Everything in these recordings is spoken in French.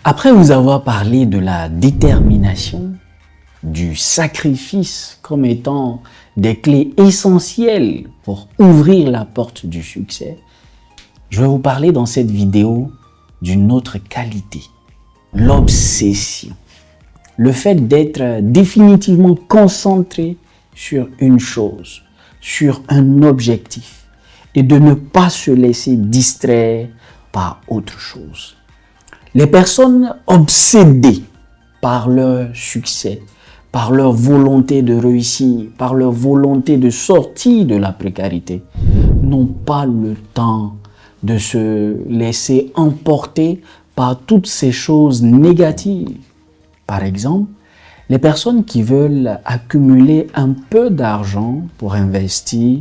Après vous avoir parlé de la détermination, du sacrifice comme étant des clés essentielles pour ouvrir la porte du succès, je vais vous parler dans cette vidéo d'une autre qualité, l'obsession. Le fait d'être définitivement concentré sur une chose, sur un objectif et de ne pas se laisser distraire par autre chose. Les personnes obsédées par leur succès, par leur volonté de réussir, par leur volonté de sortir de la précarité, n'ont pas le temps de se laisser emporter par toutes ces choses négatives. Par exemple, les personnes qui veulent accumuler un peu d'argent pour investir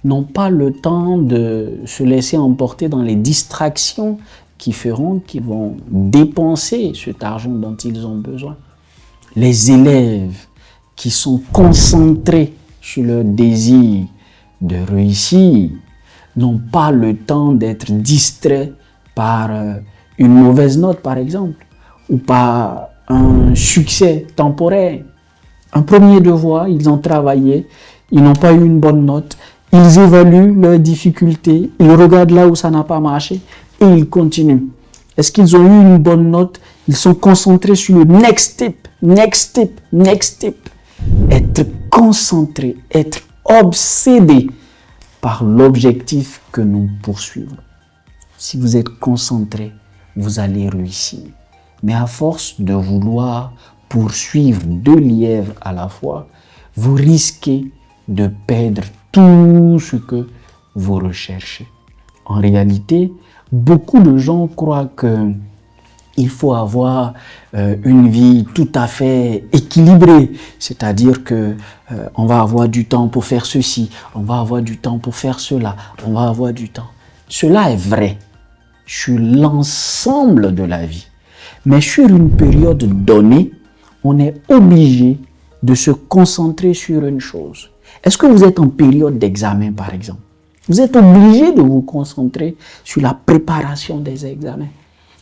n'ont pas le temps de se laisser emporter dans les distractions qui feront qu'ils vont dépenser cet argent dont ils ont besoin. Les élèves qui sont concentrés sur leur désir de réussir n'ont pas le temps d'être distraits par une mauvaise note, par exemple, ou par un succès temporaire. Un premier devoir, ils ont travaillé, ils n'ont pas eu une bonne note, ils évaluent leurs difficultés, ils regardent là où ça n'a pas marché et ils continuent. Est-ce qu'ils ont eu une bonne note? Ils sont concentrés sur le next step, next step, next step. Être concentré, être obsédé par l'objectif que nous poursuivons. Si vous êtes concentré, vous allez réussir. Mais à force de vouloir poursuivre deux lièvres à la fois, vous risquez de perdre tout ce que vous recherchez. En réalité, beaucoup de gens croient qu'il faut avoir une vie tout à fait équilibrée, c'est-à-dire que on va avoir du temps pour faire ceci, on va avoir du temps pour faire cela, on va avoir du temps. Cela est vrai sur l'ensemble de la vie. Mais sur une période donnée, on est obligé de se concentrer sur une chose. Est-ce que vous êtes en période d'examen, par exemple? Vous êtes obligé de vous concentrer sur la préparation des examens.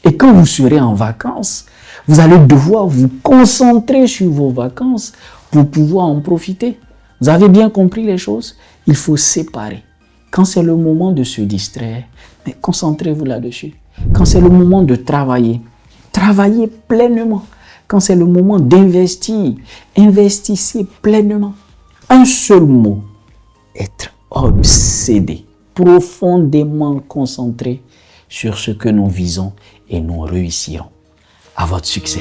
Et quand vous serez en vacances, vous allez devoir vous concentrer sur vos vacances pour pouvoir en profiter. Vous avez bien compris les choses? Il faut séparer. Quand c'est le moment de se distraire, mais concentrez-vous là-dessus. Quand c'est le moment de travailler, travaillez pleinement. Quand c'est le moment d'investir, investissez pleinement. Un seul mot, être obsédé, profondément concentré sur ce que nous visons et nous réussirons. À votre succès.